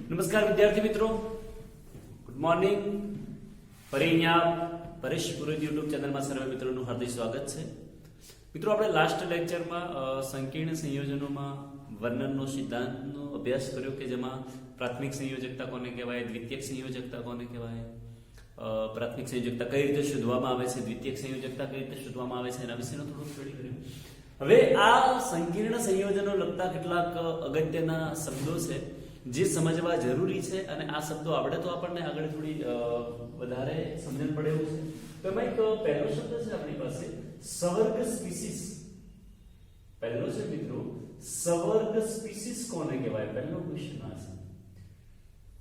નમસ્કાર વિદ્યાર્થી મિત્રો, ગુડ મોર્નિંગ. ફરી અહીંયા પરેશ પુરોહિત યુટ્યુબ ચેનલમાં સર્વે મિત્રોનું હાર્દિક સ્વાગત છે. મિત્રો, આપણે લાસ્ટ લેક્ચરમાં સંકીર્ણ સંયોજનોમાં વર્ણનનો સિદ્ધાંતનો અભ્યાસ કર્યો કે જેમાં પ્રાથમિક સંયોજકતા કોને કહેવાય, દ્વિતીયક સંયોજકતા કોને કહેવાય, પ્રાથમિક સંયોજકતા કઈ રીતે શોધવામાં આવે છે, દ્વિતીયક સંયોજકતા કઈ રીતે શોધવામાં આવે છે, એના વિશેનો થોડો સ્ટડી કર્યો. હવે આ સંકીર્ણ સંયોજનો લગતા કેટલાક અગત્યના શબ્દો છે જે સમજવા જરૂરી છે, અને આ શબ્દો આવડે તો આપણને આગળ થોડી વધારે સમજણ પડે એવું છે. તો એમાં એક પહેલો શબ્દ છે આપણી પાસે સવર્ગ સ્પીસીસ. પહેલો છે મિત્રો સવર્ગ સ્પીસીસ કોને કહેવાય, પહેલો ક્વેશ્ચન આ છે.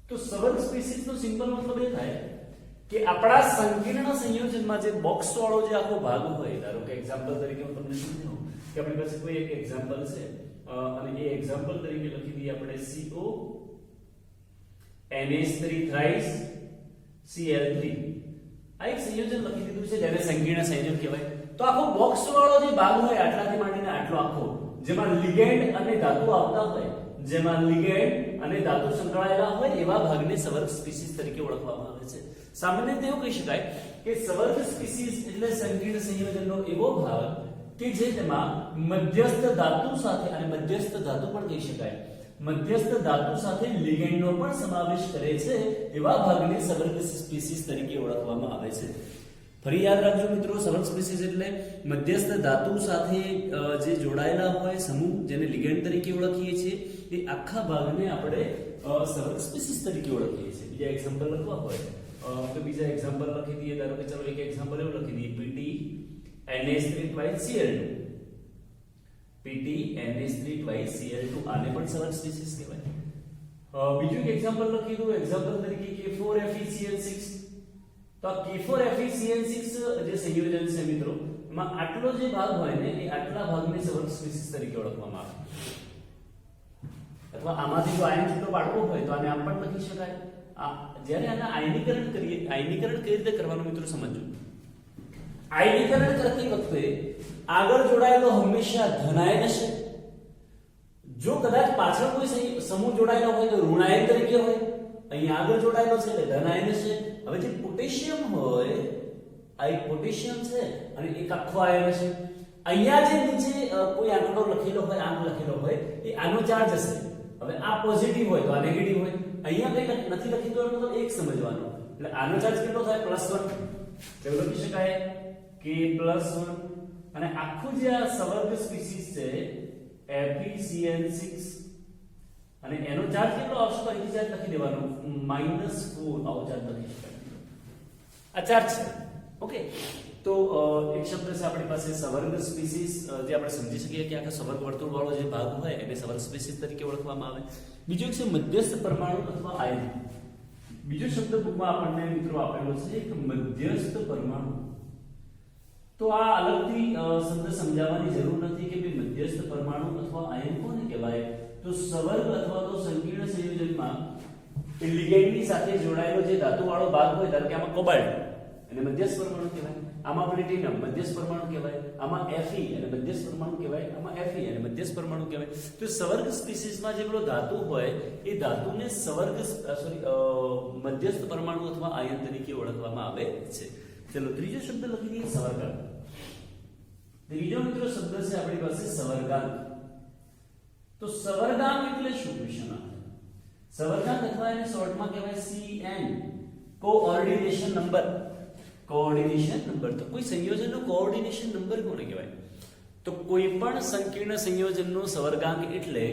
તો સવર્ગ સ્પીસીસ નો સિમ્પલ મતલબ એ થાય કે આપણા સંકીર્ણ સંયોજનમાં જે બોક્સ વાળો જે આખો ભાગ હોય, ધારો કે એક્ઝામ્પલ તરીકે હું તમને સમજાવું કે આપણી પાસે કોઈ એક એક્ઝામ્પલ છે અને એ એક્ઝામ્પલ તરીકે લખી દઈએ આપણે CO NH3 thrice Cl3. આ એક સંયોજન લખી દીધું છે જેને સંકીર્ણ સંયોજન કહેવાય. તો આખો બોક્સ વાળો જે ભાગ હોય આટલાથી માંડીને આટલો આખો, જેમાં લિગેન્ડ અને ધાતુ આવતા હોય, જેમાં લિગેન્ડ અને ધાતુ સંકળાયેલા હોય એવા ભાગને સવર્ગ સ્પીસીસ તરીકે ઓળખવામાં આવે છે. સામાન્ય રીતે એવું કહી શકાય કે સવર્ગ સ્પીસીસ એટલે સંકીર્ણ સંયોજનનો એવો ભાગ કે જેમાં મધ્યસ્થ ધાતુ સાથે, અને મધ્યસ્થ ધાતુ પણ કહી શકાય, મધ્યસ્થ ધાતુ સાથે લિગેન્ડનો પણ સમાવેશ કરે છે એવા ભાગને સવર્ગ સ્પીસીસ તરીકે ઓળખવામાં આવે છે. ફરી યાદ રાખજો મિત્રો, સવર્ગ સ્પીસીસ એટલે મધ્યસ્થ ધાતુ સાથે જે જોડાયેલા હોય સમૂહ, જેને લિગેન્ડ તરીકે ઓળખીએ છીએ, એ આખા ભાગને આપણે સવર્ગ સ્પીસીસ તરીકે ઓળખીએ છીએ. બીજા એક્ઝામ્પલ લખવા હોય તો બીજા એક્ઝામ્પલ લખી દઈએ. ધારો કે ચલો એક એક્ઝામ્પલ એવું લખી દઈએ PT NH3 twice Cl2. PT NH3 twice Cl2 આને પણ સવર્ગ સ્પીસીસ કહેવાય. બીજું એક એક્ઝામ્પલ લખી દઉં, એક્ઝામ્પલ તરીકે K4FeCl6. તો આ K4FeCl6 જે સંયોજન છે મિત્રો, એમાં આટલો જે ભાગ હોય ને એ આટલા ભાગને સવર્ગ સ્પીસીસ તરીકે ઓળખવામાં આવે. અથવા આમાંથી જો આયન છૂટો પાડવો હોય તો આને આમ પણ લખી શકાય. જ્યારે આના આયનીકરણ કરીએ, આયનીકરણ કઈ રીતે કરવાનું મિત્રો સમજો. આયનીકરણ કરતી વખતે આગળ જોડાયેલો હંમેશા ધનાયન હશે. જો કદાચ પાછળ કોઈ સમૂહ જોડાયેલો હોય તો ઋણાયન તરીકે હોય. અહીંયા આગળ જોડાયેલો છે એટલે ધનાયન હશે. હવે જે પોટેશિયમ હોય, આ એક પોટેશિયમ છે અને એક આખો આયન હશે. અહીંયા જે નીચે કોઈ આંકડો લખેલો હોય, આંક લખેલો હોય, એ આનો ચાર્જ હશે. હવે આ પોઝિટિવ હોય તો આ નેગેટિવ હોય. અહીંયા કઈ નથી લખી દો એનો મતલબ એક સમજવાનો, એટલે આનો ચાર્જ કેટલો થાય? +1. તો લખી શકાય કે +1. અને આખું જે આ સવર્ગ સ્પીસીસ છે FeCl6, અને એનો ચાર્જ કેટલો આવશે તો અહીં ચાર્જ લખી દેવાનો -4. આવો ચાર્જ લખી શકાય. આ ચાર્જ છે. ઓકે, તો એક શબ્દ છે આપણી પાસે સવર્ગ સ્પીસીસ, જે આપણે સમજી શકીએ કે આખા સવર્ગ વર્તુળ વાળો જે ભાગ હોય એને સવર્ગ સ્પીસીસ તરીકે ઓળખવામાં આવે. બીજો એક છે મધ્યસ્થ પરમાણુ અથવા આયન. બીજો શબ્દ બુકમાં આપણને મિત્રો આપેલો છે કે મધ્યસ્થ પરમાણુ. તો આ અલગથી શબ્દ સમજાવવાની જરૂર નથી કે ભાઈ મધ્યસ્થ પરમાણુ અથવા આયન કોને કહેવાય. તો સવર્ગ અથવા તો સંકીર્ણ સંયોજનમાં લિગેન્ડની સાથે જોડાયેલો જે ધાતુ વાળો ભાગ હોય, ધારો કે આમાં કોબાલ્ટ, એને મધ્યસ્થ પરમાણુ કહેવાય. આમાં પ્લેટિનમ મધ્યસ્થ પરમાણુ કહેવાય. આમાં Fe એને મધ્યસ્થ પરમાણુ કહેવાય. આમાં Fe એને મધ્યસ્થ પરમાણુ કહેવાય. તો સવર્ગ સ્પીસીસમાં જે પેલો ધાતુ હોય એ ધાતુને સવર્ગ મધ્યસ્થ પરમાણુ અથવા આયન તરીકે ઓળખવામાં આવે છે. ચલો ત્રીજો શબ્દ લખી દઈએ સવર્ગાંક. ત્રીજો મિત્રો શબ્દ છે આપણી પાસે સવર્ગાંક. તો સવર્ગાંક એટલે શું ક્વેશ્ચન આવે? સવર્ગાંક અથવા એને શોર્ટમાં કહેવાય CN, coordination number. Coordination number. તો કોઈ સંયોજનનો કોઓર્ડિનેશન નંબર કોને કહેવાય? તો કોઈ પણ સંકીર્ણ સંયોજનનો સવર્ગાંક એટલે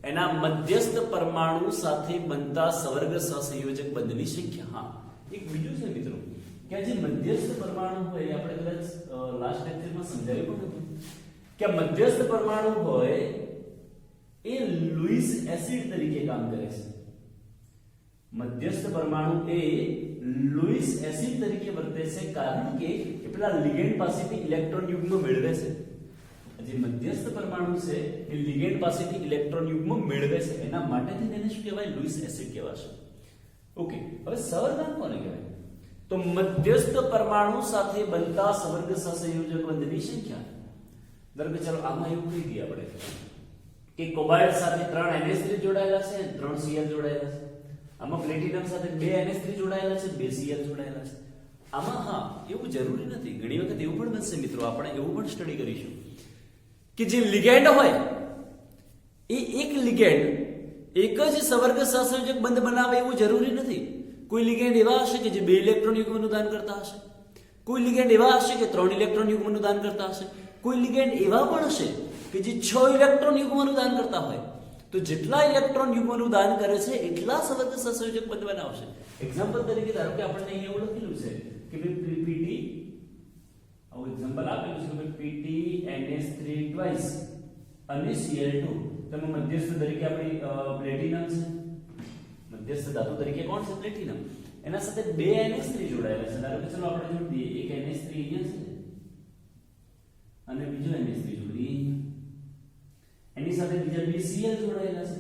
એના મધ્યસ્થ પરમાણુ સાથે બનતા સવર્ગ સહસંયોજક બંધની સંખ્યા. હા, એક બીજું છે મિત્રો કે જે મધ્યસ્થ પરમાણુ હોય, આપણે કદાચ લાસ્ટ લેક્ચરમાં સમજાવ્યું પણ હતું કે મધ્યસ્થ પરમાણુ હોય એ લુઈસ એસિડ તરીકે કામ કરે છે. મધ્યસ્થ પરમાણુ એ લુઈસ એસિડ તરીકે વર્તે છે કારણ કે પેલા લિગેન્ડ પાસેથી ઇલેક્ટ્રોન યુગ્મ મેળવે છે. જે મધ્યસ્થ પરમાણુ છે એ લિગેન્ડ પાસેથી ઇલેક્ટ્રોન યુગ્મ મેળવે છે, એના માટેથી તેને શું કહેવાય? લુઈસ એસિડ કહેવાશે. ઓકે, હવે સવર્ગાંક કોને કહેવાય? તો મધ્યસ્થ પરમાણુ સાથે બનતા સવર્ગ સહસંયોજક બંધની સંખ્યા. ધારો કે ચલો આમાં એવું કહી દઈએ આપણે કે કોબાલ્ટ સાથે 3 NH3 જોડાયેલા છે, 3 Cl જોડાયેલા છે. આમાં પ્લેટિનમ સાથે 2 NH3 જોડાયેલા છે, 2 Cl જોડાયેલા છે. આમાં હા એવું જરૂરી નથી, ઘણી વખત એવું પણ બનશે મિત્રો, આપણે એવું પણ સ્ટડી કરીશું કે જે લિગેન્ડ હોય એ એક લિગેન્ડ એક જ સવર્ગ સહસંયોજક બંધ બનાવે એવું જરૂરી નથી. કોઈ લિગેન્ડ એવા હશે કે જે 2 ઇલેક્ટ્રોન યુગ્મનું દાન કરતા હશે, કોઈ લિગેન્ડ એવા હશે કે 3 ઇલેક્ટ્રોન યુગ્મનું દાન કરતા હશે, કોઈ લિગેન્ડ એવા પણ હશે કે જે 6 ઇલેક્ટ્રોન યુગ્મનું દાન કરતા હોય. તો જેટલા ઇલેક્ટ્રોન યુગ્મનું દાન કરે છે એટલા સવર્ગ સહસંયોજક બંધ બનાવશે. એક્ઝામ્પલ તરીકે ધારો કે આપણે અહીં એવું લખેલું છે કે ભાઈ PT, આવું એક્ઝામ્પલ આપેલું છે કે PT NH3 ટ્વાઇસ અને Cl2. તમે મધ્યસ્થ તરીકે આપણી પ્લેટિનમ છે, મધ્યસ્થ ધાતુ તરીકે કોણ છે? પ્લેટિનમ. એના સાથે 2 NH3 જોડાયેલા છે. ધારો કે ચલો આપણે જોડી દઈએ, એક NH3 અહીંયા છે અને બીજો NH3 જોડી દઈએ, એની સાથે બીજા 2 Cl જોડાયેલા છે.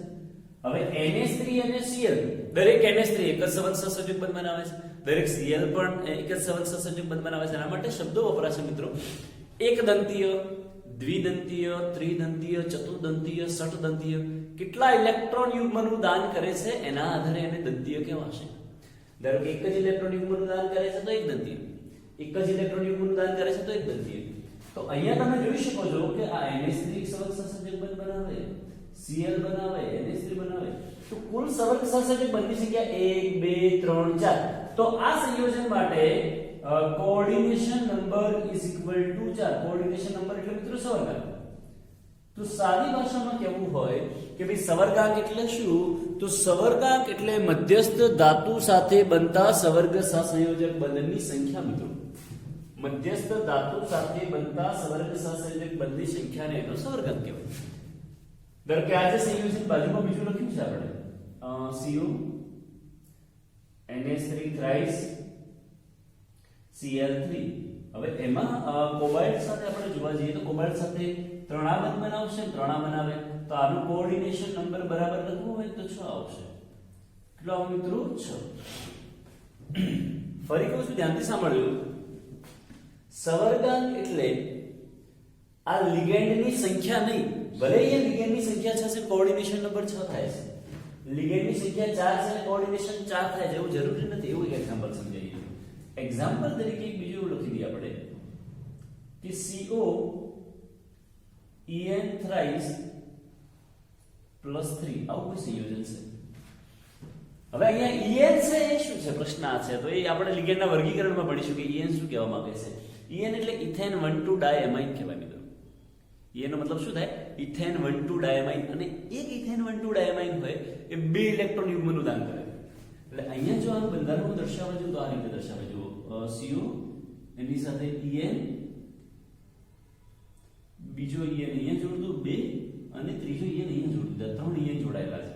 હવે NH3 અને Cl, દરેક NH3 એક જ સવર્ગ સહસંયોજક બંધ બનાવે છે, દરેક Cl પણ એક જ સવર્ગ સહસંયોજક બંધ બનાવે છે. એના માટે શબ્દો વપરાશે મિત્રો, એકદંતીય, દ્વિદંતીય, ત્રિદંતીય, ચતુર્દંતીય, ષટદંતીય. કેટલા ઇલેક્ટ્રોન યુગ્મનું દાન કરે છે એના આધારે એને દંતીય કહેવાશે. ધારો કે એક જ ઇલેક્ટ્રોન યુગ્મનું દાન કરે છે તો એકદંતીય, એક જ ઇલેક્ટ્રોન યુગ્મનું દાન કરે છે તો એકદંતીય. તો અહીંયા તમે જોઈ શકો છો કે આ NH3 સવર્ગ સહસંયોજક બંધ બનાવે, Cl બનાવે, NH3 બનાવે, તો કુલ સવર્ગ સહસંયોજક બંધની સંખ્યા 1 2 3 4. તો આ સંયોજન માટે coordination number is equal to 4. Coordination number એટલે મિત્રો સવર્ગાંક. તો સાદી ભાષામાં કહેવું હોય કે ભાઈ સવર્ગાંક એટલે શું? તો સવર્ગાંક એટલે મધ્યસ્થ ધાતુ સાથે બનતા સવર્ગ સહસંયોજક બંધની સંખ્યા મિત્રો. મધ્યસ્થ ધાતુ સાથે બનતા સવર્ગ સહસંયોજક બંધની સંખ્યાને એનો સવર્ગાંક કહેવાય. ધારો કે આ જે સંયોજન બાજુમાં બીજું લખ્યું છે આપણે CO NH3 thrice Cl3. હવે એમાં કોબાલ્ટ સાથે આપણે જોવા જઈએ તો કોબાલ્ટ સાથે ત્રણાબંધ બનાવશે, ત્રણા બનાવે તો આનું કોઓર્ડિનેશન નંબર બરાબર લખવું હોય તો 6 આવશે. કેટલો આવે મિત્રો? 6. ફરી કહું છું, ધ્યાનથી સાંભળજો. સવર્ગાંક એટલે આ લિગેન્ડની સંખ્યા નહીં, ભલે અહીંયા લિગેન્ડની સંખ્યા 6 છે, કોઓર્ડિનેશન નંબર 6 થાય છે. લિગેન્ડની સંખ્યા 4 છે અને કોઓર્ડિનેશન 4 થાય છે એવું જરૂરી નથી. એવું એક એક્ઝામ્પલ સમજાવીએ. એક્ઝામ્પલ તરીકે એક બીજું લખી દઈએ આપણે કે CO En thrice +3 આવું કોઈ સંયોજન છે. હવે અહીંયા En છે એ શું છે? પ્રશ્ન આ છે. તો એ આપણે લિગેન્ડના વર્ગીકરણમાં ભણીશું કે En શું કહેવા માંગે છે. En એટલે ઇથેન 1,2 ડાયમાઇન કહેવાય મિત્રો. En નો મતલબ શું થાય? ઇથેન 1,2 ડાયમાઇન. અને એક ઇથેન 1,2 ડાયમાઇન હોય એ 2 ઇલેક્ટ્રોન યુગ્મનું દાન કરે. એટલે અહીંયા જો આ બંધારણ દર્શાવવા જોઈએ તો આ રીતે દર્શાવે. જો CO એની સાથે En, બીજો En અહીંયા જોડ દો 2 અને ત્રીજો En અહીંયા જોડ દો. 3 En જોડાયેલા છે.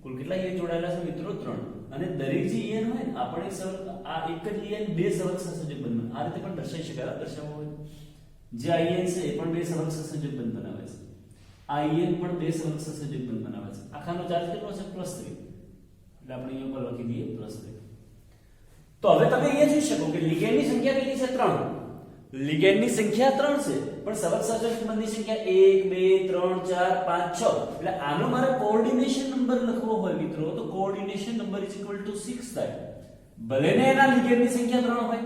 કુલ કેટલા En જોડાયેલા છે મિત્રો? 3. અને દરેક જે En હોય આપણે આ એક જ En 2 સવર્ગ સહસંયોજક બંધ આ રીતે પણ દર્શાવી શકાય. દર્શાવવા હોય જે En છે એ પણ 2 સવર્ગ સહસંયોજક બંધ બનાવે છે. આ En પણ 2 સવર્ગ સહસંયોજક બંધ બનાવે છે. આખાનો ચાર્જ કેટલો છે? +3. એટલે આપણે અહીંયા ઉપર લખી દઈએ +3. તો હવે તમે અહીંયા જોઈ શકો કે લિગેન્ડની સંખ્યા કેટલી છે? 3. લિગેન્ડની સંખ્યા 3 છે પણ સવર્ગ સહસંયોજક બંધની સંખ્યા 1 2 3 4 5 6. એટલે આનો મારે કોઓર્ડિનેશન નંબર લખવો હોય મિત્રો તો કોઓર્ડિનેશન નંબર = 6 થાય. ભલે ને એના લિગેન્ડની સંખ્યા 3 હોય.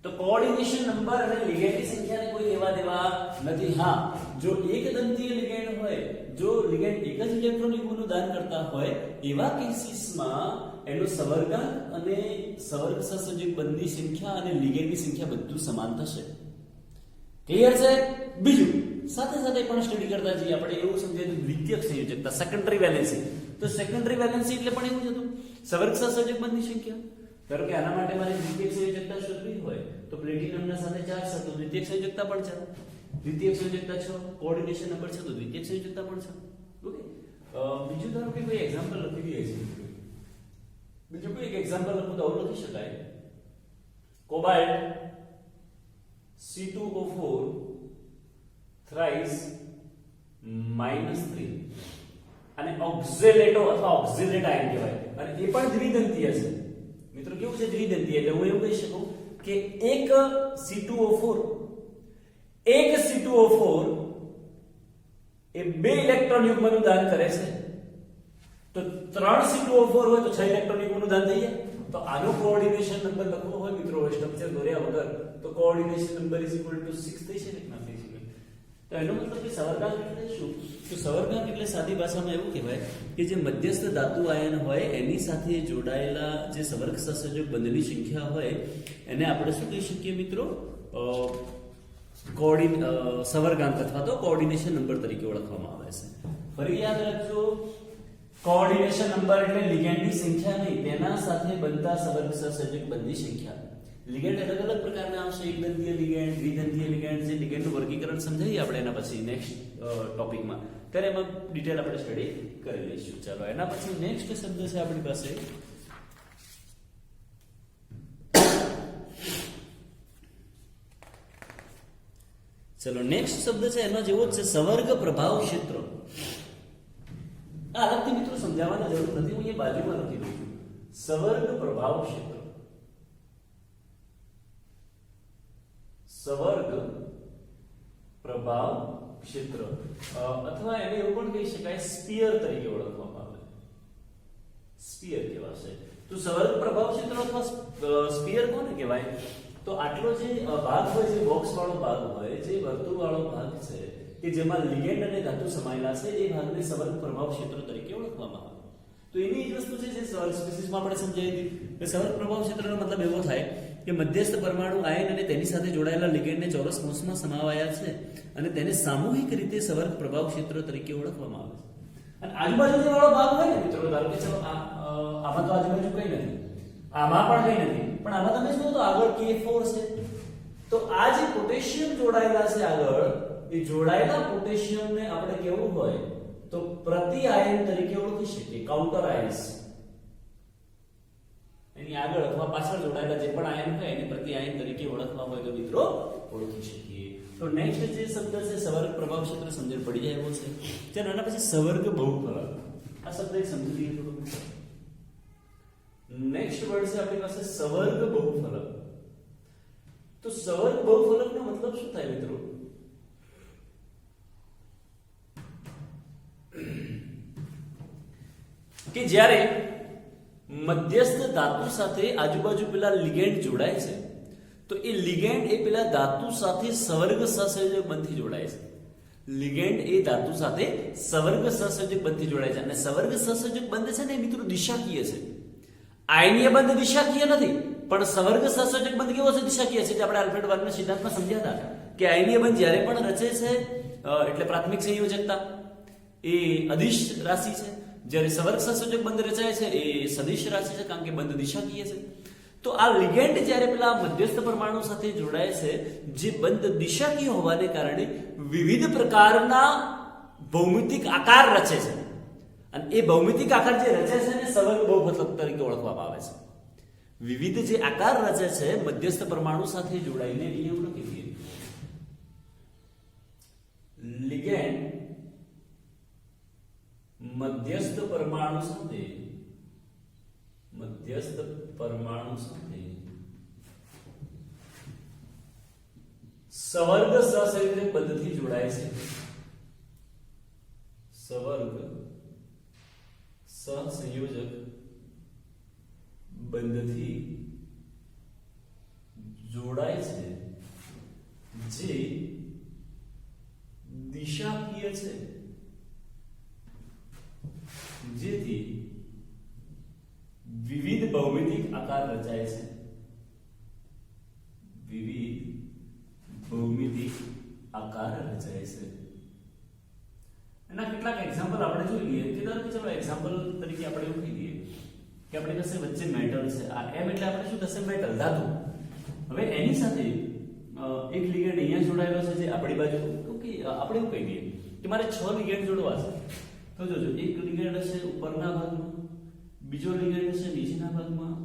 તો કોઓર્ડિનેશન નંબર અને લિગેન્ડની સંખ્યાને કોઈ લેવા દેવા નથી. હા, જો એક દંતીય લિગેન્ડ હોય, જો લિગેન્ડ એક જ ઇલેક્ટ્રોન યુગ્મનું દાન કરતા હોય એવા કેસીસમાં એનો સવર્ગાંક અને સવર્ગ સહસંયોજક બંધની સંખ્યા અને લિગેન્ડની સંખ્યા બધું સમાન થશે. ક્લિયર છે? બીજું સાથે સાથે પણ સ્ટડી કરતા જઈએ આપણે એવું સમજાય દ્વિતીયક સંયોજકતા, સેકન્ડરી વેલેન્સી. તો સેકન્ડરી વેલેન્સી એટલે પણ એવું જ હતું, સવર્ગ સહસંયોજક બંધની સંખ્યા. ધારો કે આના માટે મારે દ્વિતીયક સંયોજકતા શોધવી હોય તો પ્લેટિનમના સાથે 4 છે તો દ્વિતીયક સંયોજકતા પણ 4, દ્વિતીયક સંયોજકતા 6, કોઓર્ડિનેશન નંબર છે તો દ્વિતીયક સંયોજકતા પણ 6. ઓકે. બીજું ધારો કે કોઈ એક્ઝામ્પલ લખી દઈએ છીએ. બીજું કોઈ એક એક્ઝામ્પલ લખું તો આવું લખી શકાય. કોબાલ્ટ C2O4 thrice -3 અને ઓક્ઝેલેટો અથવા ઓક્ઝિલેટ આયન કહેવાય. અને એ પણ દ્વિદંતીય છે. મિત્રો કેવું છે? દ્વિદંતીય. એટલે હું એવું કહી શકું કે એક C2O4 એ 2 ઇલેક્ટ્રોન યુગ્મનું દાન કરે છે. તો તો 3 C2O4 હોય તો 6 ઇલેક્ટ્રોનનું દાન થઈ જાય. તો આનો કોઓર્ડિનેશન નંબર લખવો હોય મિત્રો સ્ટ્રક્ચર દોર્યા વગર તો કોઓર્ડિનેશન નંબર = 6 થઈ શકે કે ના થઈ શકે? તો એનો મતલબ કે સવર્ગાંક એટલે શું? તો સવર્ગાંક એટલે સાદી ભાષામાં એવું કહેવાય કે જે મધ્યસ્થ ધાતુ આયન હોય એની સાથે જોડાયેલા જે સવર્ગ સહસંયોજક બંધની સંખ્યા હોય એને આપણે શું કહી શકીએ મિત્રો? સવર્ગાંક અથવા તો કોઓર્ડિનેશન નંબર તરીકે ઓળખવામાં આવે છે. ફરી યાદ રાખજો, કોઓર્ડિનેશન નંબર એટલે લિગેન્ડની સંખ્યા નહીં, તેના સાથે બનતા સવર્ગ સહસંયોજક બંધની સંખ્યા. લિગેન્ડ અલગ અલગ પ્રકારના આવશે, એકદંતીય લિગેન્ડ, દ્વિદંતીય લિગેન્ડ. જે લિગેન્ડનું વર્ગીકરણ સમજાવીએ આપણે એના પછી નેક્સ્ટ ટોપિકમાં, ત્યારે એમાં ડિટેલ આપણે સ્ટડી કરી લઈશું. ચાલો એના પછી નેક્સ્ટ શબ્દ છે આપણી પાસે નેક્સ્ટ શબ્દ છે એનો જેવો જ છે સવર્ગ પ્રભાવ ક્ષેત્ર. આ અલગથી મિત્રો સમજાવવાની જરૂર નથી, હું એ બાજુમાં લખી દઉં છું. સવર્ગ પ્રભાવ ક્ષેત્ર, સવર્ગ પ્રભાવ ક્ષેત્ર અથવા એને એવું પણ કહી શકાય સ્ફિયર તરીકે ઓળખવામાં આવે. સ્ફિયર કહેવાશે. તો સવર્ગ પ્રભાવ ક્ષેત્ર અથવા સ્ફિયર કોને કહેવાય? તો આટલો જે ભાગ હોય, જે બોક્સ વાળો ભાગ હોય, જે વર્તુળ વાળો ભાગ છે કે જેમાં લિગેન્ડ અને ધાતુ સમાયેલા છે, એ ભાગને સવર્ગ પ્રભાવ ક્ષેત્ર તરીકે ઓળખવામાં આવે. તો એની જ વસ્તુ છે જે સ્પીસીસમાં આપણે સમજાવી દીધી કે સવર્ગ પ્રભાવ ક્ષેત્રનો મતલબ એવો થાય કે મધ્યસ્થ પરમાણુ આયન અને તેની સાથે જોડાયેલા લિગેન્ડને ચોરસ કૌંસમાં સમાવાયા છે અને તેને સામૂહિક રીતે સવર્ગ પ્રભાવ ક્ષેત્ર તરીકે ઓળખવામાં આવે છે. અને આજુબાજુ જે વાળો ભાગ હોય ને મિત્રો, ધારો કે ચલો આમાં તો આજુબાજુ કંઈ નથી, આમાં પણ કંઈ નથી, પણ આમાં તમે જુઓ તો આગળ K4 છે. તો આ જે પોટેશિયમ જોડાયેલા છે આગળ, એ જોડાયેલા પોટેશિયમને આપણે કેવું હોય તો પ્રતિ આયન તરીકે ઓળખી શકીએ, કાઉન્ટર આયન્સ. એની આગળ અથવા પાછળ જોડાયેલા જે પણ આયન હોય એને પ્રતિ આયન તરીકે ઓળખવા હોય તો મિત્રો ઓળખી શકીએ. તો નેક્સ્ટ જે શબ્દ છે સવર્ગ પ્રભાવ ક્ષેત્ર, સમજણ પડી જાય એવો છે. ચાલો એના પછી સવર્ગ બહુફલક. આ શબ્દ એક સમજી લઈએ થોડું. નેક્સ્ટ વર્ડ છે આપણી પાસે સવર્ગ બહુફલક. તો સવર્ગ બહુફલકનો મતલબ શું થાય મિત્રો? કે જ્યારે મધ્યસ્થ ધાતુ સાથે આજુબાજુ પેલા લિગેન્ડ જોડાય છે તો એ લિગેન્ડ એ પેલા ધાતુ સાથે સવર્ગ સહસંયોજક બંધથી જોડાય છે. લિગેન્ડ એ ધાતુ સાથે સવર્ગ સહસંયોજક બંધથી જોડાય છે અને સવર્ગ સહસંયોજક બંધ છે ને મિત્રો દિશાકીય છે. આયનીય બંધ દિશાકીય નથી, પણ સવર્ગ સહસંયોજક બંધ કેવો છે? દિશાકીય છે. જે આપણે આલ્ફ્રેડ વર્ગના સિદ્ધાંતમાં સમજ્યા હતા કે આયનીય બંધ જ્યારે પણ રચે છે એટલે પ્રાથમિક સંયોજકતા એ અદિશ રાશિ છે, જ્યારે સવર્ગ સહસંયોજક બંધ રચાય છે એ સદિશ રાશિ છે, કારણ કે બંધ દિશાકીય છે. તો આ લિગેન્ડ જ્યારે પેલા મધ્યસ્થ પરમાણુ સાથે જોડાય છે, જે બંધ દિશાકીય હોવાને કારણે વિવિધ પ્રકારના ભૌમિતિક આકાર રચે છે અને એ ભૌમિતિક આકાર જે રચે છે એને સવર્ગ બહુફલક તરીકે ઓળખવામાં આવે છે. વિવિધ જે આકાર રચે છે મધ્યસ્થ પરમાણુ સાથે જોડાઈને એવું લખી દઈએ લિગેન્ડ મધ્યસ્થ પરમાણુ સાથે સવર્ગ સહસંયોજક બંધથી જોડાય છે. સવર્ગ સહસંયોજક બંધથી જોડાય છે જે દિશાકીય છે, જેથી વિવિધ ભૌમિતિક આકાર રચાય છે. વિવિધ ભૌમિતિક આકાર રચાય છે. એના કેટલાક એક્ઝામ્પલ આપણે જોઈ લઈએ કે ધારો કે ચલો એક્ઝામ્પલ તરીકે આપણે એવું કહી દઈએ કે આપણી પાસે વચ્ચે મેટલ છે. આ એમ એટલે આપણે શું થશે? મેટલ, ધાતુ. હવે એની સાથે એક લિગેન્ડ અહીંયા જોડાયેલો છે જે આપણી બાજુ, ઓકે, આપણે એવું કહી દઈએ કે મારે 6 લિગેન્ડ જોડવા છે. તો જોજો, એક લિગેન્ડ હશે ઉપરના ભાગમાં, બીજો લિગેન્ડ હશે નીચેના ભાગમાં,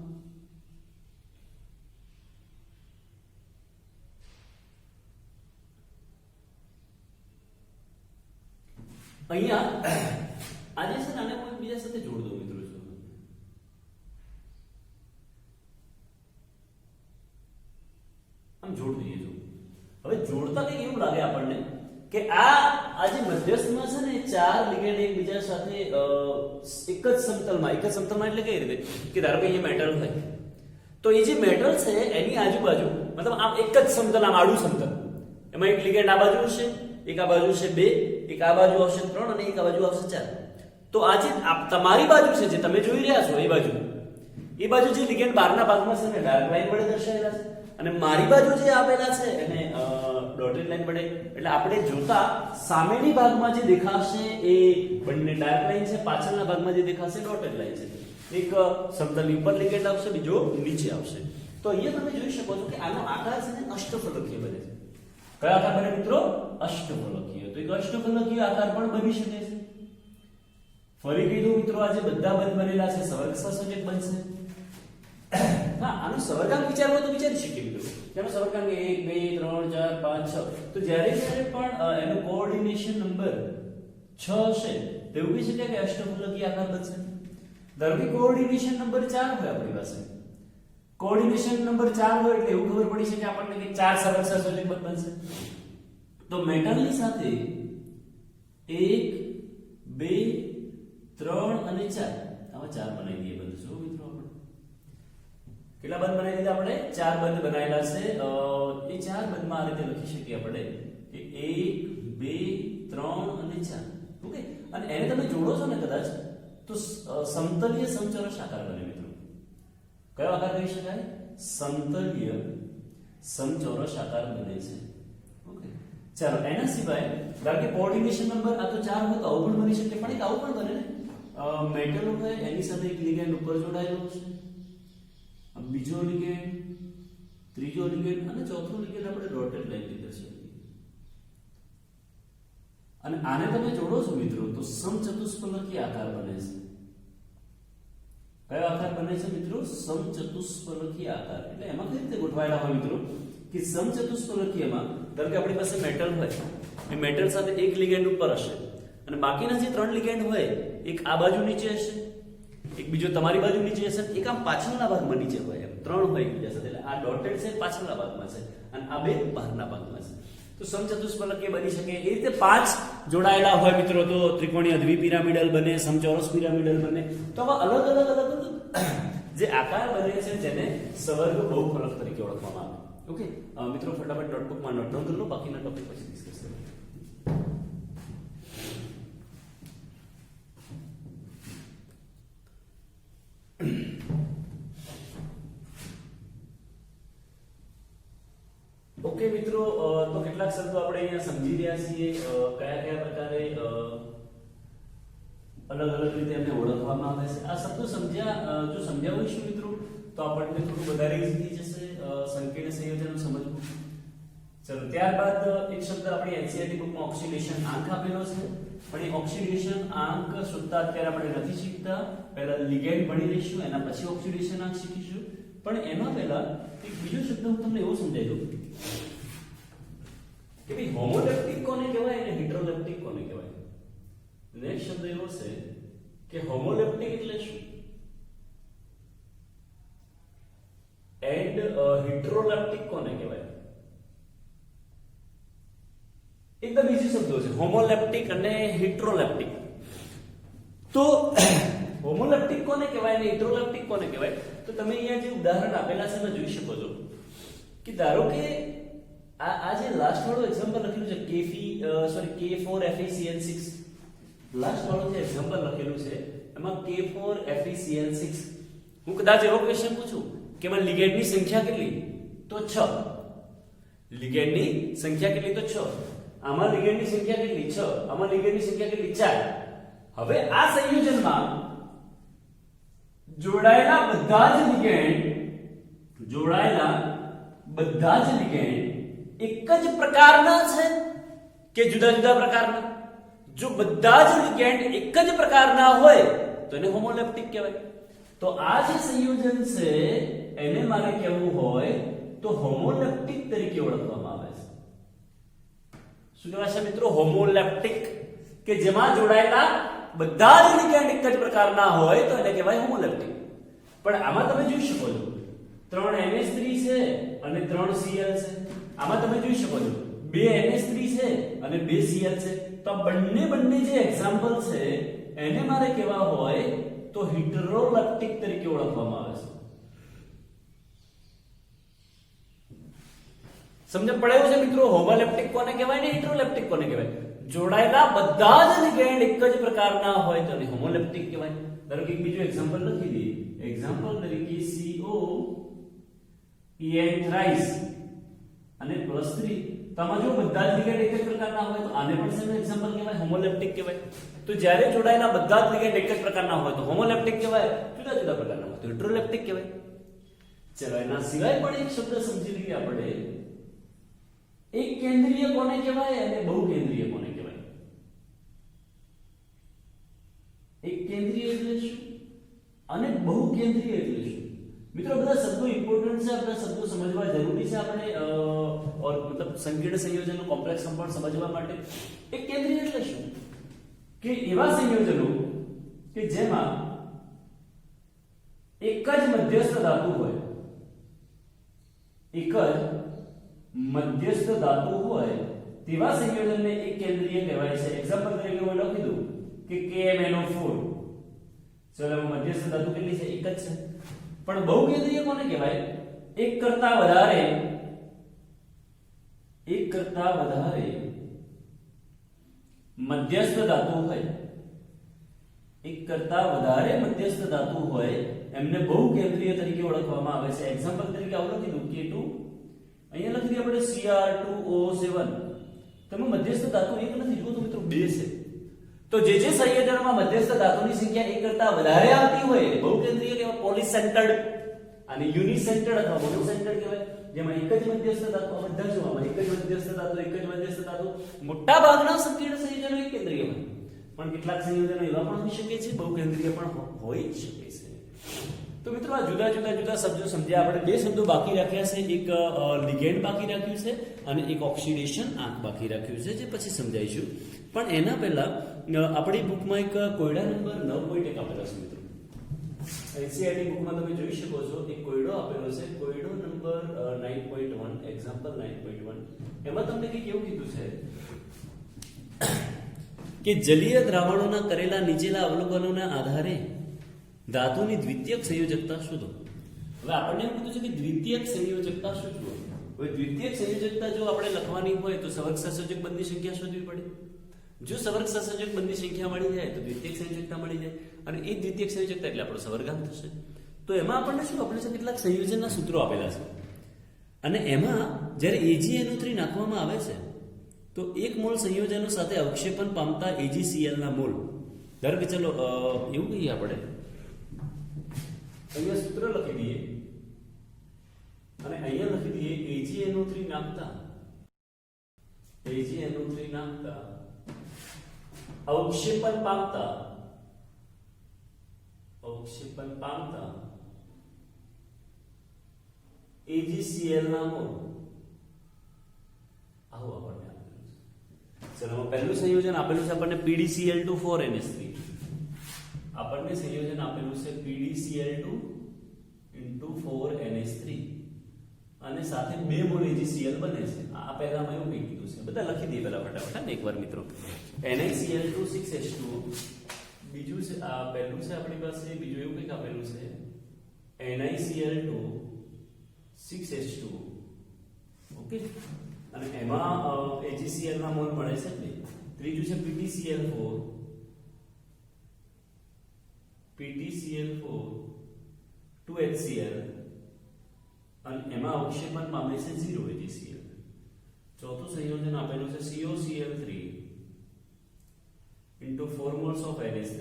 અહીંયા આજે છે ને આને કોઈ બીજા સાથે જોડ દો મિત્રો. આમ જોડ દઈએ. જો હવે જોડતા કંઈક એવું લાગે આપણને કે આ જે મધ્યસ્થમાં છે ને ચાર લિગેન્ડ એકબીજા સાથે એક જ સમતલમાં એટલે કઈ રીતે કે ધારો કે અહીંયા મેટલ હોય તો એ જે મેટલ છે એની આજુબાજુ મતલબ આમ એક જ સમતલ, આમ આડું સમતલ, એમાં એક લિગેન્ડ આ બાજુ હશે, એક આ બાજુ છે 2, એક આ બાજુ આવશે 3 અને એક આ બાજુ આવશે 4. તો આ જે તમારી બાજુ છે જે તમે જોઈ રહ્યા છો એ બાજુ જે લિગેન્ડ બહારના ભાગમાં છે ને ડાર્ક લાઈન વડે દર્શાવેલા છે અને મારી બાજુ જે આપેલા છે એને ડોટેડ લાઈન વડે, એટલે આપણે જોતા સામેની ભાગમાં જે દેખાશે એ બંને ડાર્ક લાઈન છે, પાછળના ભાગમાં જે દેખાશે ડોટેડ લાઈન છે. એક સમતલની ઉપર લિગેન્ડ આવશે, બીજો નીચે આવશે. તો અહીંયા તમે જોઈ શકો છો કે આનો આકાર છે ને અષ્ટફલકીય બને છે. કયો આકાર બને મિત્રો? અષ્ટફલકીય. તો એક અષ્ટફલકીય આકાર પણ બની શકે છે. ફરી કીધું મિત્રો, આ જે બધા બંધ બનેલા છે સવર્ગ સહસંયોજક બનશે. હા, આનો સવર્ગાંક વિચારવો તો વિચારી શકીએ મિત્રો. તેનો સવર્ગાંક 1 2 3 4 5 6. તો જ્યારે પણ એનો કોઓર્ડિનેશન નંબર 6 હશે તો એવું કહી શકાય કે અષ્ટફલકીય આકાર બનશે. ધારો કે કોઓર્ડિનેશન નંબર 4 હોય આપણી પાસે, કોઓર્ડિનેશન નંબર 4 હોય એટલે એવું ખબર પડી શકે આપણને કે 4 સવર્ગ સહસંયોજક બનશે. તો મેટલની સાથે 1 2 3 અને 4 આવા 4 બનાવી દઈએ બંધ. શું મિત્રો આપણે કેટલા બંધ બનાવી દીધા? આપણે 4 બંધ બનાવેલા છે. એ 4 બંધમાં આ રીતે લખી શકીએ આપણે કે 1 2 3 અને 4. ઓકે, અને એને તમે જોડો છો ને કદાચ તો સમતલીય સમચોરસ આકાર બને મિત્રો. કયો આકાર કહી શકાય? સમતલીય સમચોરસ આકાર બને છે. ઓકે, ચાલો એના સિવાય ધારો કે કોઓર્ડિનેશન નંબર આ તો 4 હોય તો આવું પણ બની શકે, પણ એક આવું પણ બને ને મેટલ હોય એની સાથે એક લિગેન્ડ ઉપર જોડાયેલો છે, બીજો લિગેન્ડ, ત્રીજો લિગેન્ડ અને ચોથો લિગેન્ડ આપણે ડોટેડ લાઈન લીધો છે. અને આને તમે જોડો છો મિત્રો તો સમચતુષ્ફલકીય આકાર બને છે. કયો આકાર બને છે મિત્રો? સમચતુષ્ફલકીય આકાર. એટલે એમાં કઈ રીતે ગોઠવાયેલા હોય મિત્રો કે સમચતુષ્ફલકીયમાં ધારો કે આપણી પાસે મેટલ હોય, એ મેટલ સાથે એક લિગેન્ડ ઉપર હશે અને બાકીના જે 3 લિગેન્ડ હોય એક આ બાજુ નીચે હશે, એક બીજો તમારી બાજુ નીચે હશે, એક આમ પાછળના ભાગમાં નીચે હોય, એમ 3 હોય એકબીજા સાથે. એટલે આ ડોટેડ છે પાછળના ભાગમાં છે અને આ 2 બહારના ભાગમાં છે. તો સમચતુષ્ફલકીય બની શકે. એ રીતે 5 જોડાયેલા હોય મિત્રો તો ત્રિકોણીય દ્વિપિરામિડલ બને, સમચોરસ પિરામિડલ બને. તો આવા અલગ અલગ જે આકાર બને છે જેને સવર્ગ બહુફલક તરીકે ઓળખવામાં આવે. ઓકે મિત્રો, ફટાફટ નોટબુકમાં નોટ ડાઉન કરી લો, બાકીના ટોપિક પછી ડિસ્કસ કરીએ. ઓકે મિત્રો, તો કેટલાક શબ્દો આપણે અહીંયા સમજી રહ્યા છીએ કયા કયા પ્રકારે અલગ અલગ રીતે એમને ઓળખવામાં આવે છે. આ શબ્દો જો સમજ્યા હોઈશું મિત્રો તો આપણને થોડું વધારે ઈઝી થઈ જશે સંકીર્ણ સંયોજનો સમજવું. ચલો, ત્યારબાદ એક શબ્દ આપણી એનસીઈઆરટી બુકમાં ઓક્સિડેશન આંક આપેલો છે, પણ એ ઓક્સિડેશન આંક શોધતા અત્યારે આપણે નથી શીખતા. પહેલા લિગેન્ડ ભણી લઈશું, એના પછી ઓક્સિડેશન આંક શીખીશું. પણ એમાં પહેલા એક બીજો શબ્દ હું તમને એવો સમજાવી દઉં કે ભાઈ હોમોલેપ્ટિક કોને કહેવાય અને હિટ્રોલેપ્ટિક કોને કહેવાય. નેક્સ્ટ શબ્દ એવો છે કે હોમોલેપ્ટિક એટલે શું એન્ડ હિટ્રોલેપ્ટિક કોને કહેવાય. એકદમ ઈઝી શબ્દો છે, હોમોલેપ્ટિક અને હિટ્રોલેપ્ટિક. તો હોમોલેપ્ટિક કોને કહેવાય અને હિટ્રોલેપ્ટિક કોને કહેવાય? તો તમે અહીંયા જે ઉદાહરણ આપેલા છે તમે જોઈ શકો છો કે ધારો કે આ જે લાસ્ટ વાળું એક્ઝામ્પલ લખેલું છે K4FeCl6, લાસ્ટ વાળું જે એક્ઝામ્પલ લખેલું છે એમાં K4FeCl6, હું કદાચ એવો ક્વેશ્ચન પૂછું કે એમાં લિગેન્ડની સંખ્યા કેટલી તો 6, લિગેન્ડની સંખ્યા કેટલી તો 6, આમાં લિગેન્ડની સંખ્યા કેટલી 6, આમાં લિગેન્ડની સંખ્યા કેટલી 4. હવે આ સંયોજનમાં જોડાયેલા બધા જ લિગેન્ડ એક જ પ્રકારના છે કે જુદા જુદા પ્રકારના? જો બધા જ લિગેન્ડ એક જ પ્રકારના હોય તો એને હોમોલેપ્ટિક કહેવાય. તો આ જે સંયોજન છે એને મારે કહેવું હોય તો હોમોલેપ્ટિક તરીકે ઓળખવામાં આવે છે. શું કહેવાય છે મિત્રો? હોમોલેપ્ટિક, કે જેમાં જોડાયેલા બધા જ લિગેન્ડ એક જ પ્રકારના હોય તો એને કહેવાય હોમોલેપ્ટિક. પણ આમાં તમે જોઈ શકો છો 3 NH3 છે અને 3 Cl છે. આમાં તમે જોઈ શકો છો બે NH3 છે અને બે Cl છે, તો આ બંને જે એક્ઝામ્પલ છે એને મારે કેવા હોય તો હિટરોલેપ્ટિક તરીકે ઓળખવામાં આવે છે. સમજ પડાયું છે મિત્રો? હોમોલેપ્ટિક કોને કહેવાય ને હિટરોલેપ્ટિક કોને કહેવાય? જોડાયેલા બધા જ લિગેન્ડ એક જ પ્રકારના હોય તો હોમોલેપ્ટિક કહેવાય. ધારો કે બીજું એક્ઝામ્પલ લખી દઈએ. એક્ઝામ્પલ તરીકે CO EN થ્રાઇસ અને +3. તમારે જો બધા જ લિગેન્ડ એક જ પ્રકારના હોય તો આને પણ શેનું એક્ઝામ્પલ કહેવાય? હોમોલેપ્ટિક કહેવાય. તો જ્યારે જોડાયેલા બધા જ લિગેન્ડ એક જ પ્રકારના હોય તો હોમોલેપ્ટિક કહેવાય, જુદા જુદા પ્રકારના હોય તો હિટરોલેપ્ટિક કહેવાય. ચલો એના સિવાય પણ એક શબ્દ સમજી લઈએ આપણે. એક કેન્દ્રીય કોને કહેવાય અને બહુ કેન્દ્રીય કોને કહેવાય? એક કેન્દ્રીય એટલે શું અને બહુ કેન્દ્રીય એટલે શું? મિત્રો બધા શબ્દો ઇમ્પોર્ટન્ટ છે, આપણે શબ્દો સમજવા જરૂરી છે આપણે ઓર મતલબ સંકીર્ણ સંયોજનો કોમ્પ્લેક્સ કમ્પાઉન્ડ સમજવા માટે. એક કેન્દ્રીય એટલે શું? કે એવા સંયોજનો કે જેમાં એક જ મધ્યસ્થ ધાતુ હોય, એક જ મધ્યસ્થ ધાતુ હોય તેવા સંયોજનને એક કેન્દ્રીય કહેવાય છે. એક્ઝામ્પલ તરીકે હું લખી દઉં કે KMnO4. ચલો મધ્યસ્થ ધાતુ કેટલી છે? એક જ છે. પણ બહુ કેન્દ્રીય કોને કહેવાય? એક કરતા વધારે મધ્યસ્થ ધાતુ હોય, એક કરતા વધારે મધ્યસ્થ ધાતુ હોય એમને બહુ કેન્દ્રીય તરીકે ઓળખવામાં આવે છે. એક્ઝામ્પલ તરીકે આવું લખી દઉં K2, અહીંયા લખી દઈએ આપણે Cr2O7. તમે મધ્યસ્થ ધાતુ એક નથી, જુઓ તો મિત્રો બે છે. તો જે સંયોજનોમાં મધ્યસ્થ ધાતુની સંખ્યા એક કરતા વધારે આવતી હોય બહુ કેન્દ્રીય કહેવાય. પોલિસેન્ટર્ડ અને યુનિસેન્ટર્ડ અથવા મોનોસેન્ટર્ડ કહેવાય. જેમાં એક જ મધ્યસ્થ ધાતુ, આ બધા જોવામાં એક જ મધ્યસ્થ ધાતુ, મોટા ભાગના સંકીર્ણ સંયોજનો એક કેન્દ્રીય હોય. પણ કેટલાક સંયોજનો એવા પણ હોઈ શકે છે બહુ કેન્દ્રીય પણ હોઈ શકે છે. તો મિત્રો આ જુદા જુદા શબ્દો સમજ્યા આપણે. બે શબ્દો બાકી રાખ્યા છે, એક લિગેન્ડ બાકી રાખ્યું છે અને એક ઓક્સિડેશન આંક બાકી રાખ્યું છે, જે પછી સમજાઈશું. પણ એના પહેલા આપણી બુકમાં એક કોયડા નંબર 9.1 આપેલો છે મિત્રો. એનસીઈઆરટી બુકમાં તમે જોઈ શકો છો એક કોયડો આપેલો છે, કોયડો નંબર 9.1, એક્ઝામ્પલ 9.1. એમાં તમને કંઈક એવું કીધું છે કે જલીય દ્રાવણોના કરેલા નીચેલા અવલોકનોના આધારે ધાતુની દ્વિતીયક સંયોજકતા શોધો. હવે આપણને એવું કીધું છે કે દ્વિતીયક સંયોજકતા શું છે? હવે દ્વિતીયક સંયોજકતા જો આપણે લખવાની હોય તો સવર્ગ સહસંયોજક બંધની સંખ્યા શોધવી પડે. જો સવર્ગ સહસંયોજક બંધની સંખ્યા મળી જાય તો દ્વિતીયક સંયોજકતા મળી જાય, અને એ દ્વિતીયક સંયોજકતા એટલે આપણો સવર્ગાંક થશે. તો એમાં આપણને શું આપેલું છે? કેટલાક સંયોજનના સૂત્રો આપેલા છે, અને એમાં જ્યારે AgNO3 નાખવામાં આવે છે તો 1 મોલ સંયોજનો સાથે અવક્ષેપન પામતા AgCl ના મોલ, ધારો કે ચલો એવું કહીએ આપણે અહીંયા સૂત્ર લખી દઈએ અને અહીંયા લખી દઈએ AgNO3 નાખતા અવક્ષેપન પામતા AgCl ના મોલ. આવું આપણને આપેલું છે. ચલો પહેલું સંયોજન આપેલું છે આપણને PdCl2 4NH3. આપણને સંયોજન આપેલું છે PdCl2 4NH3 અને સાથે 2 મોલ AgCl બને છે. આ પહેલામાં એવું કંઈ કીધું છે, બધા લખી દઈએ પહેલા ફટાફટ એકવાર મિત્રો. NaCl2 6H2, બીજું છે આ પહેલું છે આપણી પાસે, બીજું એવું કંઈક આપેલું છે NiCl2 6H2. ઓકે, અને એમાં AgCl ના મોલ મળે છે ને. ત્રીજું છે PtCl4 2HCl અને એમાં અવક્ષેપન પામે છે 0 AgCl. ચોથું સંયોજન આપેલું છે COCl3 4 moles of NH3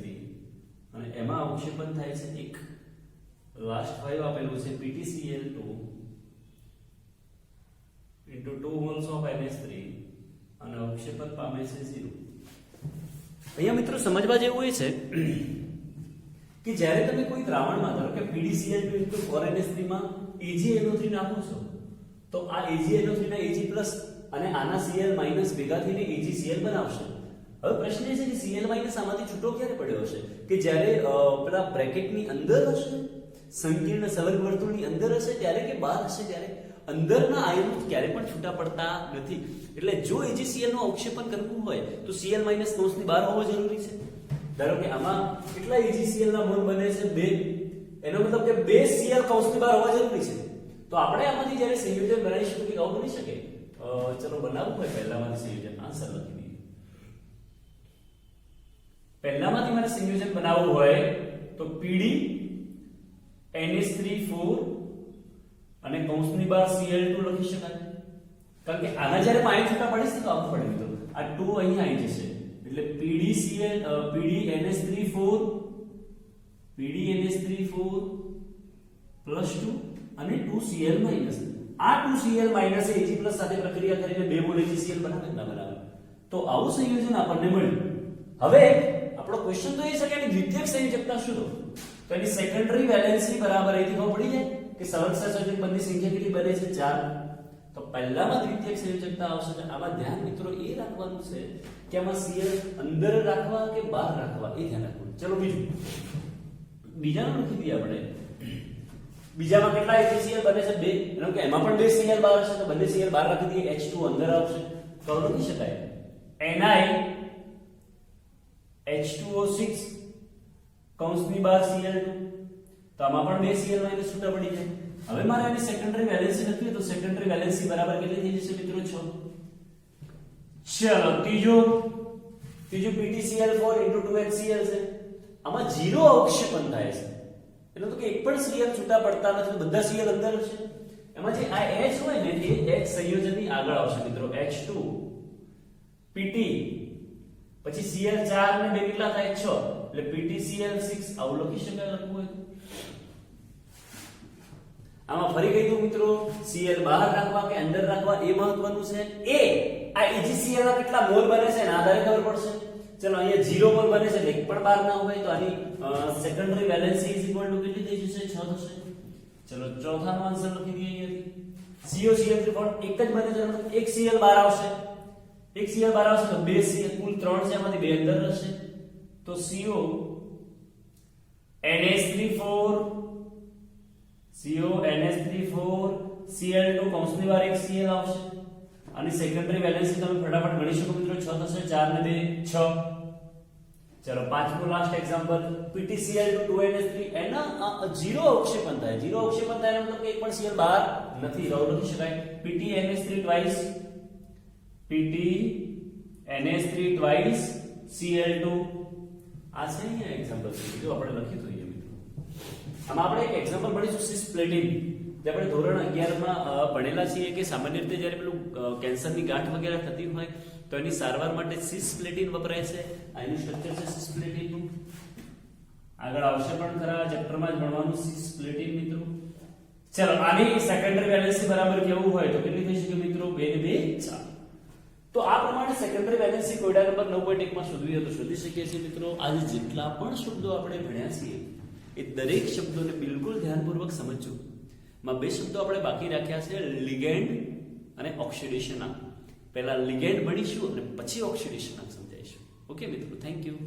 અને એમાં અવક્ષેપન થાય છે 1. લાસ્ટ 5 આપેલું છે PtCl2 2 moles of NH3 અને અવક્ષેપન પામે છે 0. અહીંયા મિત્રો સમજવા જેવું એ છે કે જ્યારે તમે કોઈ દ્રાવણમાં ધારો કે PdCl2 4NH3 માં AgNO3 નાખો છો તો આ AgNO3 ના Ag+ અને આના Cl- ભેગા થઈને AgCl બનાવશે. હવે પ્રશ્ન એ છે કે Cl- આમાંથી છૂટો ક્યારે પડ્યો હશે? કે જ્યારે પેલા બ્રેકેટની અંદર હશે, સંકીર્ણ સવર્ગ વર્તુળની અંદર હશે ત્યારે, કે બહાર હશે ત્યારે? અંદરના આયનો ક્યારે પણ છૂટા પડતા નથી. એટલે જો AgCl નું અવક્ષેપન કરવું હોય તો Cl- કૌંસની બહાર હોવો જરૂરી છે. ધારો કે આમાં કેટલા AgCl ના મોલ બને છે? 2. એનો મતલબ કે 2 Cl કૌંસની બહાર હોવા જરૂરી છે. તો આપણે આમાંથી જ્યારે સંયોજન બનાવીશું કે આવું બની શકે. ચલો બનાવવું હોય પહેલામાંથી સંયોજન, આન્સર લખી દઈએ. પહેલામાંથી મને સંયોજન બનાવવું હોય તો PD NH3 અને કૌંસની બહાર Cl2 લખી શકાય. કારણ કે આના જ્યારે પાણી છૂટા પડે છે તો આવું પડે મિત્રો. આ 2 અહીંયા આવી જશે એટલે PD NH3 +2 અને 2Cl-. આ 2Cl- એ Ag+ સાથે પ્રક્રિયા કરીને 2 મોલ AgCl બનાવે ના બનાવે. તો આવું સંયોજન આપણને મળ્યું. હવે આપણો ક્વેશ્ચન તો એ છે કે એની દ્વિતીયક સંયોજકતા શોધો. તો એની સેકન્ડરી વેલેન્સી બરાબર અહીંથી ખબર પડી જાય કે સળંગ સંયોજક બંને સંખ્યા કેટલી બને છે? 4. તો પહેલામાં દ્વિતીયક સંયોજકતા આવશે. આમાં ધ્યાન મિત્રો એ રાખવાનું છે કે આમાં Cl અંદર રાખવા કે બહાર રાખવા એ ધ્યાન રાખવાનું. ચલો બીજાનું લખી દઈએ આપણે. બીજામાં કેટલા AgCl બને છે? 2. એટલે કે એમાં પણ 2 Cl બહાર હશે તો બંને Cl બહાર રાખી દઈએ. H2 અંદર આવશે તો લખી શકાય NiH2O6 કૌંસની બહાર Cl2. તો આમાં પણ 2 Cl- છૂટા પડી જાય. હવે મારે આની સેકન્ડરી વેલેન્સી લખવી હોય તો સેકન્ડરી વેલેન્સી બરાબર કેટલી થઈ જશે મિત્રો? 6. ચલો ત્રીજું PtCl4 * 2HCl છે. આમાં 0 અવક્ષેપન થાય છે. એટલે તો કે એક પણ Cl છૂટા પડતા નથી, બધા Cl અંદર છે. એમાં જે આ H હોય ને એ H સંયોજનની આગળ આવશે મિત્રો. H2 Pt પછી Cl4 ને 2 કેટલા થાય? 6. એટલે PtCl6 આવું લખી શકાય લખવું હોય. આમાં ફરી કહી દઉં મિત્રો, Cl બહાર રાખવા કે અંદર રાખવા એ મહત્વનું છે. આ AgCl ના કેટલા મોલ બને છે એના આધારે ખબર પડશે. ચલો અહીંયા 0 મોલ બને છે એટલે એક પણ બહાર ના હોય તો આની સેકન્ડરી વેલેન્સી કેટલી થઈ જશે? 6 થશે. ચલો ચોથાનો આન્સર લખી દઈએ અહીંયાથી. COCl3 પણ એક જ બને છે, એક Cl બહાર આવશે. એક Cl બહાર આવશે તો 2 Cl કુલ 3 છે, એમાંથી 2 અંદર રહેશે. તો CO NH3 Cl2 કૌંસની બહાર એક Cl આવશે. આની સેકન્ડરી વેલેન્સી તમે ફટાફટ ગણી શકો મિત્રો. 6 થશે. 4 ને 2 6. ચલો પાંચમું લાસ્ટ એક્ઝામ્પલ. PtCl2 2NH3 એના 0 અવક્ષેપન થાય. 0 અવક્ષેપન થાય એનો મતલબ કે એક પણ Cl બહાર નથી. લખી શકાય PtNH3 twice Cl2. આ છે અહીંયા એક્ઝામ્પલ છે. જો આપણે લખી તો મિત્રો આમાં આપણે એક એક્ઝામ્પલ ભણીશું સિસ્પ્લેટિન. જે આપણે ધોરણ 11 માં ભણેલા છીએ કે સામાન્ય રીતે જ્યારે પેલું કેન્સરની ગાંઠ વગેરે થતી હોય તો એની સારવાર માટે સિસ્પ્લેટિન વપરાય છે. આનું સ્ટ્રક્ચર છે સિસ્પ્લેટિનનું. આગળ આવશે પણ ખરા ચેપ્ટરમાં જ ભણવાનું સિસ્પ્લેટિન મિત્રો. ચલો આની સેકન્ડરી વેલેન્સી બરાબર કેવું હોય તો કેટલી થઈ શકે મિત્રો? 2 ને 2 4. તો આ પ્રમાણે સેકન્ડરી વેલેન્સી કોયડા નંબર 9.1 માં શોધવી હોય તો શોધી શકીએ છીએ મિત્રો. આજે જેટલા પણ શબ્દો આપણે ભણ્યા છીએ એ દરેક શબ્દોને બિલકુલ ધ્યાનપૂર્વક સમજજો. માં 2 શબ્દો આપણે બાકી રાખ્યા છે, લિગેન્ડ અને ઓક્સિડેશન આર્મ. પહેલા લિગેન્ડ ભણીશું અને પછી ઓક્સિડેશન આર્મ સમજાવીશું. ઓકે મિત્રો, થેન્ક યુ.